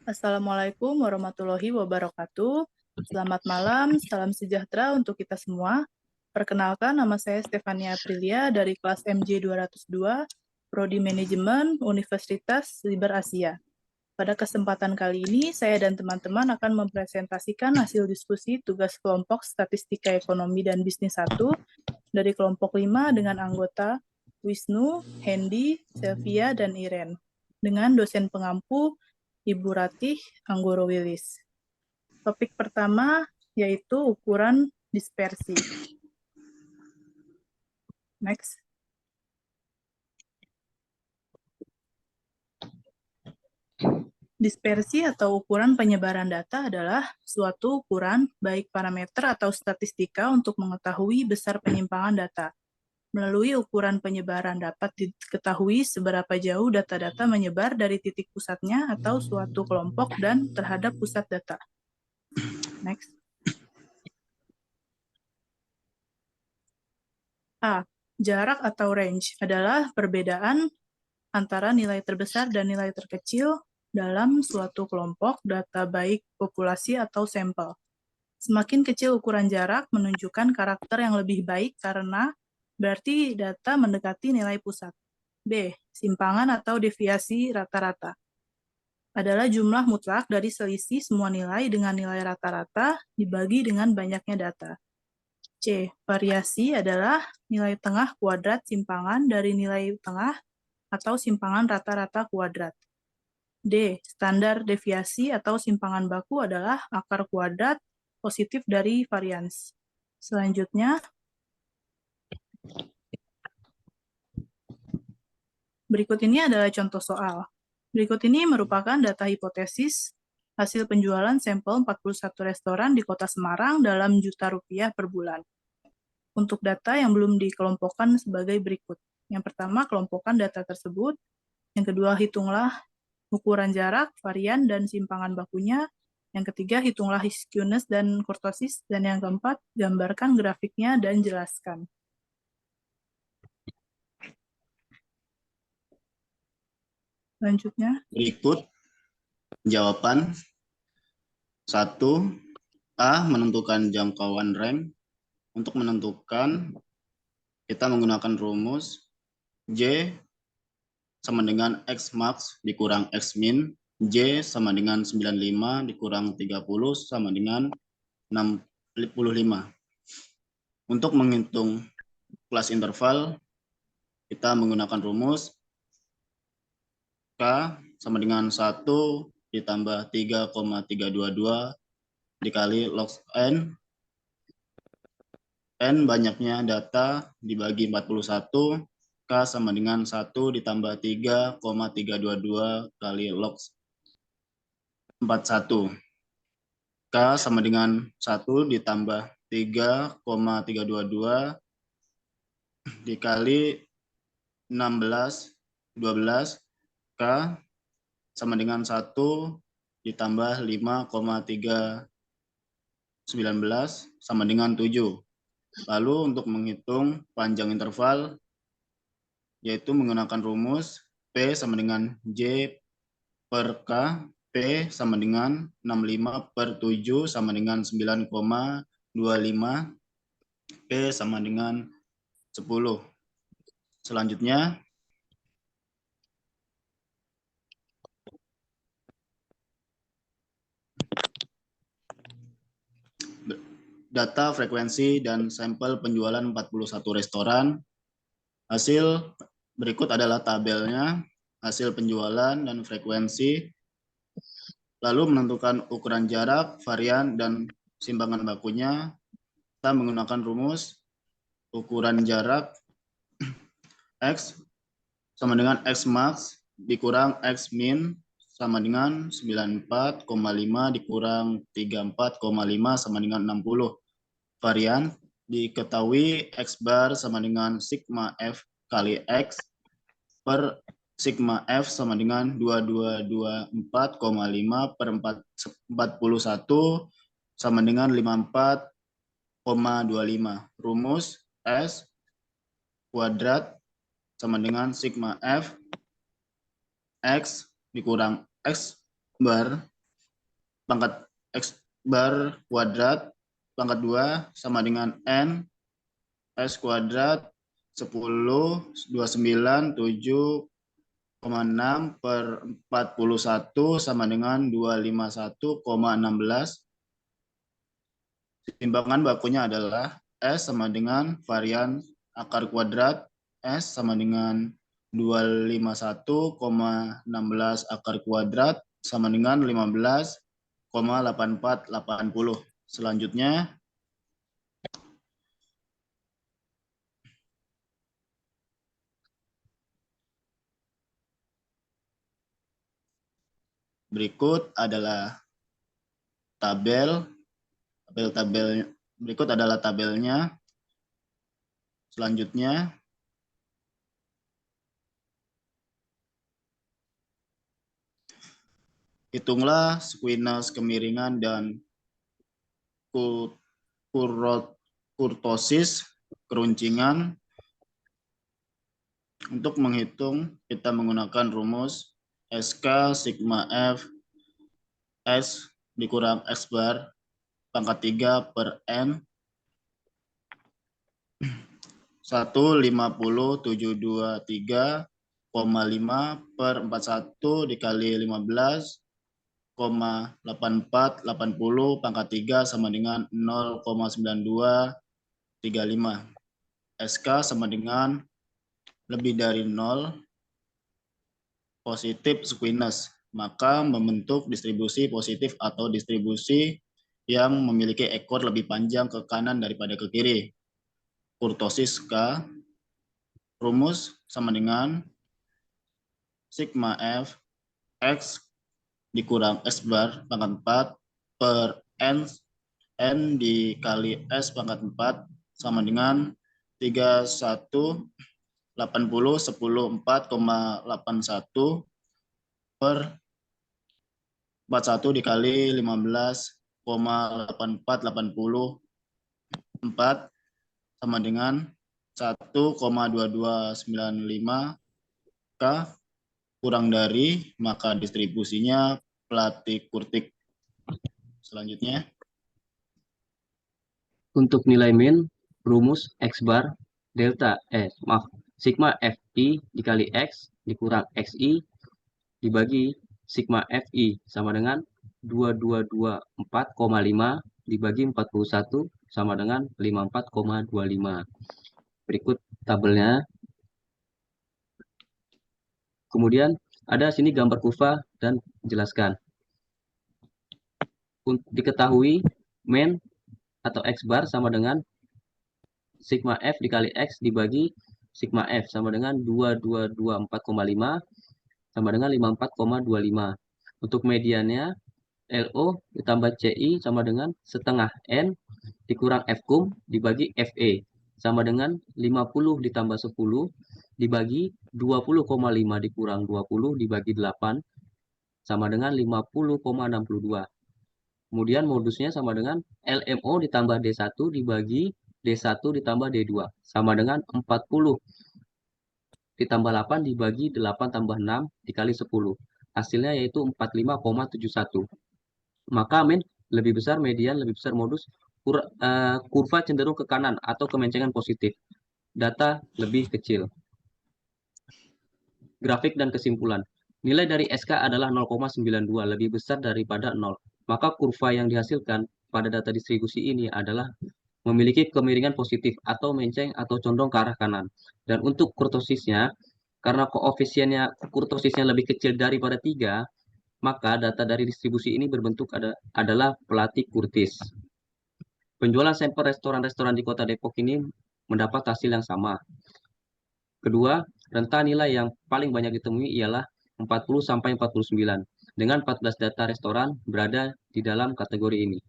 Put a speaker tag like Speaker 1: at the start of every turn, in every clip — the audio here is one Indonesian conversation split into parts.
Speaker 1: Assalamualaikum warahmatullahi wabarakatuh. Selamat malam, salam sejahtera untuk kita semua. Perkenalkan, nama saya Stefania Aprilia dari kelas MJ 202, Prodi Manajemen Universitas Liber Asia. Pada kesempatan kali ini, saya dan teman-teman akan mempresentasikan hasil diskusi tugas kelompok Statistika Ekonomi dan Bisnis 1 dari kelompok 5 dengan anggota Wisnu, Hendy, Selvia, dan Iren, dengan dosen pengampu Ibu Ratih Anggoro Wilis. Topik pertama yaitu ukuran dispersi. Next. Dispersi atau ukuran penyebaran data adalah suatu ukuran baik parameter atau statistika untuk mengetahui besar penyimpangan data. Melalui ukuran penyebaran dapat diketahui seberapa jauh data-data menyebar dari titik pusatnya atau suatu kelompok dan terhadap pusat data. Next. A. Jarak atau range adalah perbedaan antara nilai terbesar dan nilai terkecil dalam suatu kelompok data baik populasi atau sampel. Semakin kecil ukuran jarak menunjukkan karakter yang lebih baik karena berarti data mendekati nilai pusat. B. Simpangan atau deviasi rata-rata adalah jumlah mutlak dari selisih semua nilai dengan nilai rata-rata dibagi dengan banyaknya data. C. Variasi adalah nilai tengah kuadrat simpangan dari nilai tengah atau simpangan rata-rata kuadrat. D. Standar deviasi atau simpangan baku adalah akar kuadrat positif dari varians. Selanjutnya, berikut ini adalah contoh soal. Berikut ini merupakan data hipotesis hasil penjualan sampel 41 restoran di Kota Semarang dalam juta rupiah per bulan. Untuk data yang belum dikelompokkan sebagai berikut. Yang pertama, kelompokkan data tersebut. Yang kedua, hitunglah ukuran jarak, varian, dan simpangan bakunya. Yang ketiga, hitunglah skewness dan kurtosis. Dan yang keempat, gambarkan grafiknya dan jelaskan. Selanjutnya.
Speaker 2: Berikut jawaban. 1. A. Menentukan jangkauan rank. Untuk menentukan, kita menggunakan rumus J sama dengan X max dikurang X min. J sama dengan 95 dikurang 30 sama dengan 65. Untuk menghitung kelas interval, kita menggunakan rumus K sama dengan 1 ditambah 3,322 dikali log N. N banyaknya data dibagi 41, K sama dengan 1 ditambah 3,322 kali log 41. K sama dengan 1 ditambah 3,322 dikali 16, 12. K sama dengan 1 ditambah 5,319 sama dengan 7. Lalu untuk menghitung panjang interval, yaitu menggunakan rumus P sama dengan J per K. P sama dengan 65 per 7 sama dengan 9,25. P sama dengan 10. Selanjutnya, data frekuensi dan sampel penjualan 41 restoran. Hasil berikut adalah tabelnya, hasil penjualan dan frekuensi. Lalu menentukan ukuran jarak, varian, dan simpangan bakunya. Kita menggunakan rumus ukuran jarak X sama dengan X max dikurang X min sama dengan 94,5 dikurang 34,5 sama dengan 60. Varian diketahui X bar sama dengan sigma F kali X per sigma F sama dengan 2224,5 per 41 sama dengan 54,25. Rumus S kuadrat sama dengan sigma F X dikurang X bar pangkat X bar kuadrat pangkat 2 sama dengan N S kuadrat 10, 29, 7,6 per 41 sama dengan 251,16. Timbangan bakunya adalah S sama dengan varian akar kuadrat S sama dengan 251,16 akar kuadrat sama dengan 15,8480. Selanjutnya, berikut adalah tabelnya. Selanjutnya, hitunglah squinus kemiringan dan kurtosis keruncingan. Untuk menghitung, kita menggunakan rumus SK sigma F S dikurang X bar pangkat 3 per N 150,723,5 per 41 dikali 15,8480 pangkat 3 sama dengan 0,9235. SK sama dengan lebih dari 0 positif squinus, maka membentuk distribusi positif atau distribusi yang memiliki ekor lebih panjang ke kanan daripada ke kiri. Kurtosis K, rumus sama dengan sigma F X dikurang S bar pangkat 4 per N dikali S pangkat 4 sama dengan 31 80 10 4,81 per 41 dikali 15,8484 sama dengan 1,2295 K kurang dari, maka distribusinya Platy-Kurtic. Selanjutnya,
Speaker 3: untuk nilai min, rumus X bar delta sigma FI dikali X dikurang XI dibagi sigma FI sama dengan 2224,5 dibagi 41 sama dengan 54,25. Berikut tabelnya. Kemudian ada sini gambar kurva dan jelaskan. Untuk diketahui min atau X bar sama dengan sigma F dikali X dibagi sigma F sama dengan 2224,5 sama dengan 54,25. Untuk mediannya LO ditambah CI sama dengan setengah N dikurang F kum dibagi FE sama dengan 50 ditambah 10 dibagi 20,5 dikurang 20 dibagi 8 sama dengan 50,62. Kemudian modusnya sama dengan LMO ditambah D1 dibagi D1 ditambah D2 sama dengan 40 ditambah 8 dibagi 8 tambah 6 dikali 10. Hasilnya yaitu 45,71. Maka min lebih besar, median lebih besar, modus kurva cenderung ke kanan atau kemencengan positif. Data lebih kecil. Grafik dan kesimpulan. Nilai dari SK adalah 0,92, lebih besar daripada 0. Maka kurva yang dihasilkan pada data distribusi ini adalah memiliki kemiringan positif atau menceng atau condong ke arah kanan. Dan untuk kurtosisnya, karena koefisiennya kurtosisnya lebih kecil daripada 3, maka data dari distribusi ini berbentuk adalah Platy-Kurtis. Penjualan sampel restoran-restoran di kota Depok ini mendapat hasil yang sama. Kedua, rentang nilai yang paling banyak ditemui ialah 40-49, dengan 14 data restoran berada di dalam kategori ini.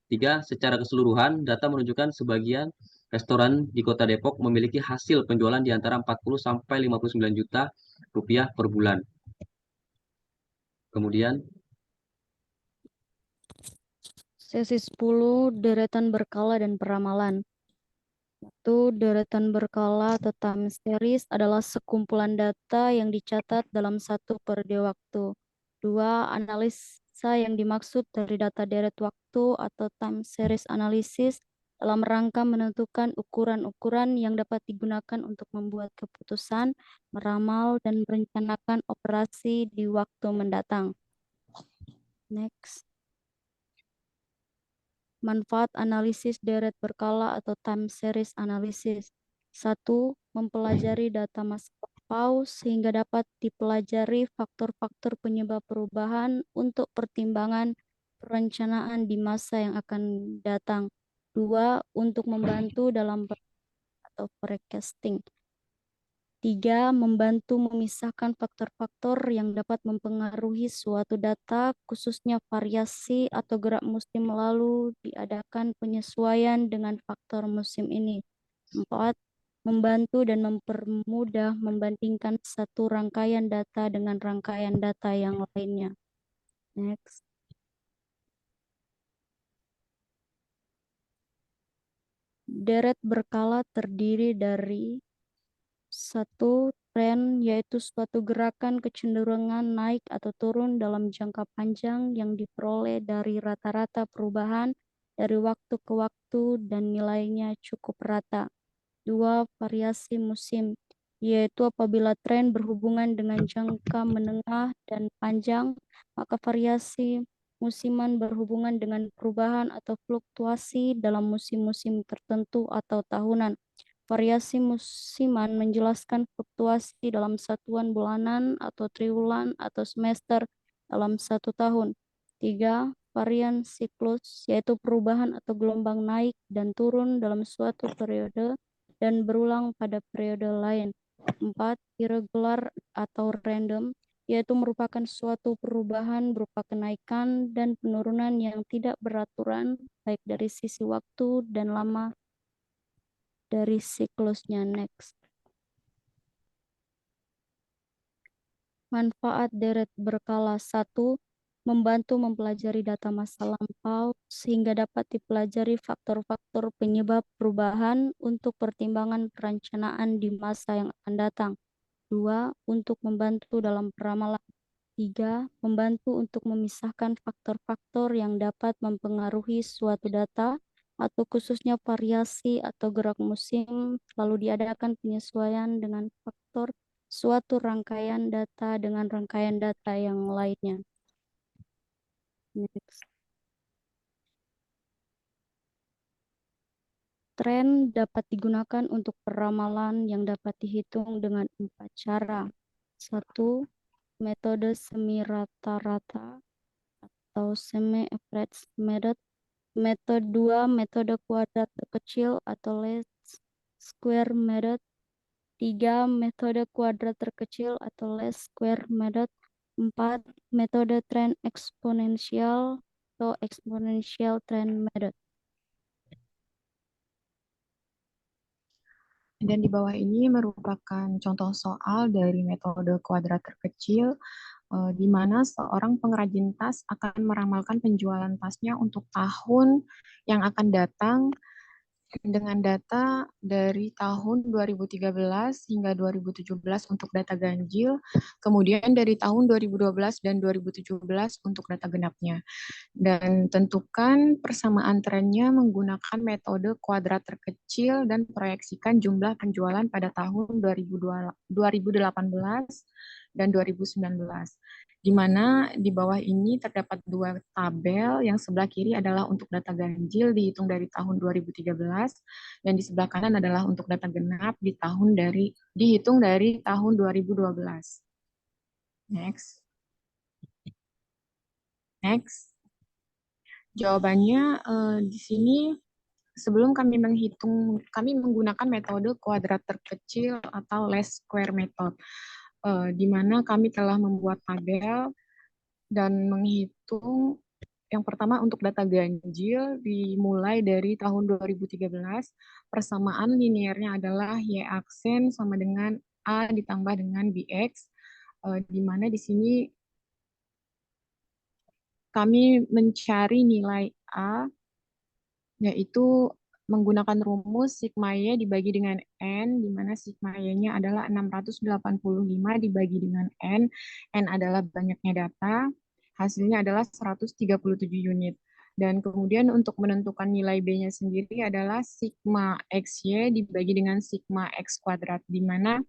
Speaker 3: 3, secara keseluruhan, data menunjukkan sebagian restoran di kota Depok memiliki hasil penjualan di antara 40-59 juta rupiah per bulan. Kemudian,
Speaker 4: sesi 10, deretan berkala dan peramalan. 1. Deretan berkala atau time series adalah sekumpulan data yang dicatat dalam satu periode waktu. 2. masa yang dimaksud dari data deret waktu atau time series analysis dalam rangka menentukan ukuran-ukuran yang dapat digunakan untuk membuat keputusan, meramal, dan merencanakan operasi di waktu mendatang. Next. Manfaat analisis deret berkala atau time series analysis. 1. Mempelajari data masa lampau sehingga dapat dipelajari faktor-faktor penyebab perubahan untuk pertimbangan perencanaan di masa yang akan datang. 2. Untuk membantu dalam atau forecasting. 3. Membantu memisahkan faktor-faktor yang dapat mempengaruhi suatu data, khususnya variasi atau gerak musim, lalu diadakan penyesuaian dengan faktor musim ini. 4. Membantu dan mempermudah membandingkan satu rangkaian data dengan rangkaian data yang lainnya. Next. Deret berkala terdiri dari 1. Tren, yaitu suatu gerakan kecenderungan naik atau turun dalam jangka panjang yang diperoleh dari rata-rata perubahan dari waktu ke waktu dan nilainya cukup rata. 2. Variasi musim, yaitu apabila tren berhubungan dengan jangka menengah dan panjang, maka variasi musiman berhubungan dengan perubahan atau fluktuasi dalam musim-musim tertentu atau tahunan. Variasi musiman menjelaskan fluktuasi dalam satuan bulanan atau triwulan atau semester dalam satu tahun. 3. Varian siklus, yaitu perubahan atau gelombang naik dan turun dalam suatu periode dan berulang pada periode lain. 4. Irregular atau random, yaitu merupakan suatu perubahan berupa kenaikan dan penurunan yang tidak beraturan, baik dari sisi waktu dan lama dari siklusnya. Next. Manfaat deret berkala. 1. Membantu mempelajari data masa lampau sehingga dapat dipelajari faktor-faktor penyebab perubahan untuk pertimbangan perencanaan di masa yang akan datang. 2. Untuk membantu dalam peramalan. 3. Membantu untuk memisahkan faktor-faktor yang dapat mempengaruhi suatu data atau khususnya variasi atau gerak musim, lalu diadakan penyesuaian dengan faktor suatu rangkaian data dengan rangkaian data yang lainnya. Next. Tren dapat digunakan untuk peramalan yang dapat dihitung dengan 4 cara. 1. Metode semi rata-rata atau semi-average method. Metode 2, metode kuadrat terkecil atau least square method. 3. Metode kuadrat terkecil atau least square method. 4. Metode trend eksponensial atau exponential trend method.
Speaker 5: Dan di bawah ini merupakan contoh soal dari metode kuadrat terkecil, di mana seorang pengrajin tas akan meramalkan penjualan tasnya untuk tahun yang akan datang dengan data dari tahun 2013 hingga 2017 untuk data ganjil, kemudian dari tahun 2012 dan 2017 untuk data genapnya. Dan tentukan persamaan trennya menggunakan metode kuadrat terkecil dan proyeksikan jumlah penjualan pada tahun 2018 dan 2019. Di mana di bawah ini terdapat 2 tabel, yang sebelah kiri adalah untuk data ganjil dihitung dari tahun 2013 dan di sebelah kanan adalah untuk data genap dihitung dari tahun 2012. Next. Jawabannya di sini sebelum kami menggunakan metode kuadrat terkecil atau least square method, di mana kami telah membuat tabel dan menghitung yang pertama untuk data ganjil dimulai dari tahun 2013, persamaan linearnya adalah Y aksen sama dengan A ditambah dengan BX, di mana di sini kami mencari nilai A, yaitu menggunakan rumus sigma Y dibagi dengan N, di mana sigma Y-nya adalah 685 dibagi dengan N adalah banyaknya data, H hasilnya adalah 137 unit. Dan kemudian untuk menentukan nilai B-nya sendiri adalah sigma XY dibagi dengan sigma X kuadrat, di mana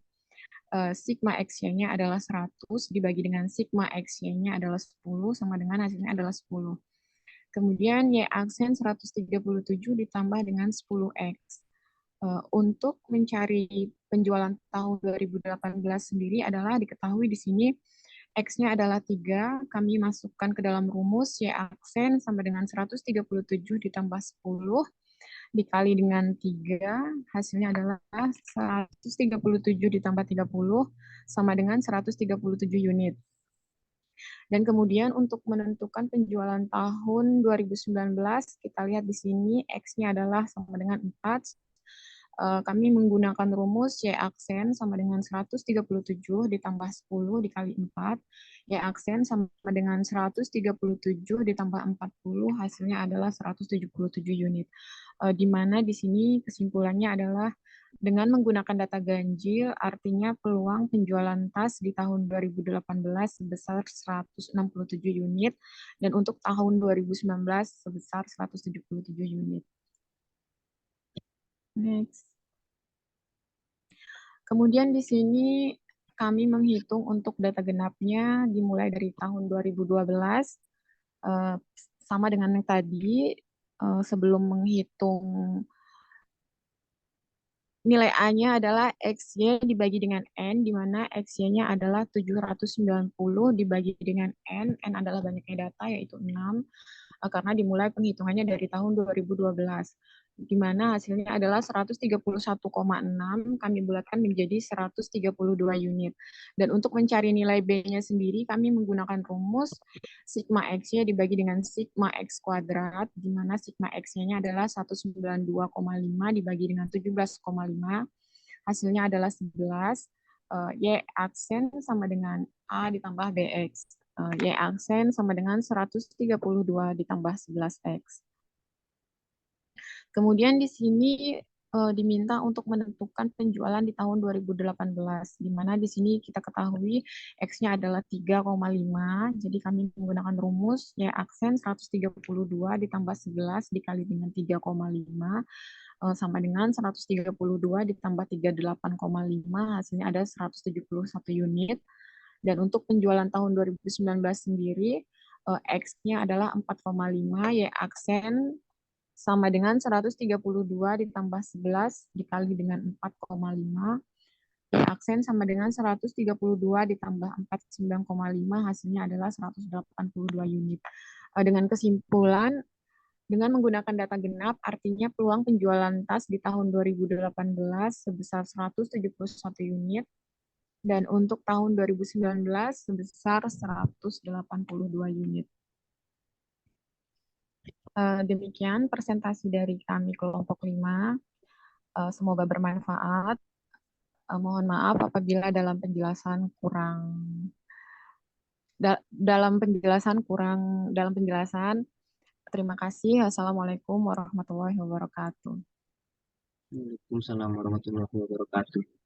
Speaker 5: sigma XY-nya adalah 100 dibagi dengan sigma XY-nya adalah 10, sama dengan hasilnya adalah 10. Kemudian Y aksen 137 ditambah dengan 10X. Untuk mencari penjualan tahun 2018 sendiri adalah diketahui di sini X-nya adalah 3, kami masukkan ke dalam rumus Y aksen sama dengan 137 ditambah 10 dikali dengan 3, hasilnya adalah 137 ditambah 30 sama dengan 137 unit. Dan kemudian untuk menentukan penjualan tahun 2019, kita lihat di sini X-nya adalah sama dengan 4. Kami menggunakan rumus Y aksen sama dengan 137 ditambah 10 dikali 4. Y aksen sama dengan 137 ditambah 40, hasilnya adalah 177 unit. Di mana di sini kesimpulannya adalah dengan menggunakan data ganjil, artinya peluang penjualan tas di tahun 2018 sebesar 167 unit, dan untuk tahun 2019 sebesar 177 unit. Next. Kemudian di sini kami menghitung untuk data genapnya dimulai dari tahun 2012, sama dengan yang tadi, sebelum menghitung nilai A-nya adalah XY dibagi dengan N, di mana XY-nya adalah 790 dibagi dengan N adalah banyaknya data, yaitu 6, karena dimulai penghitungannya dari tahun 2012, di mana hasilnya adalah 131,6, kami bulatkan menjadi 132 unit. Dan untuk mencari nilai B-nya sendiri, kami menggunakan rumus sigma X-nya dibagi dengan sigma X kuadrat, di mana sigma X-nya adalah 192,5 dibagi dengan 17,5, hasilnya adalah 11, Y aksen sama dengan A ditambah BX. Y aksen sama dengan 132 ditambah 11X. Kemudian di sini diminta untuk menentukan penjualan di tahun 2018, di mana di sini kita ketahui X-nya adalah 3,5, jadi kami menggunakan rumus Y aksen 132 ditambah 11 dikali dengan 3,5, sama dengan 132 ditambah 38,5, hasilnya ada 171 unit. Dan untuk penjualan tahun 2019 sendiri, X-nya adalah 4,5, Y aksen sama dengan 132 ditambah 11 dikali dengan 4,5. Y aksen sama dengan 132 ditambah 49,5, hasilnya adalah 182 unit. Dengan kesimpulan, dengan menggunakan data genap, artinya peluang penjualan tas di tahun 2018 sebesar 171 unit, dan untuk tahun 2019 sebesar 182 unit. Demikian presentasi dari kami kelompok 5. Semoga bermanfaat. Mohon maaf apabila dalam penjelasan Terima kasih. Assalamualaikum warahmatullahi wabarakatuh.
Speaker 3: Waalaikumsalam warahmatullahi wabarakatuh.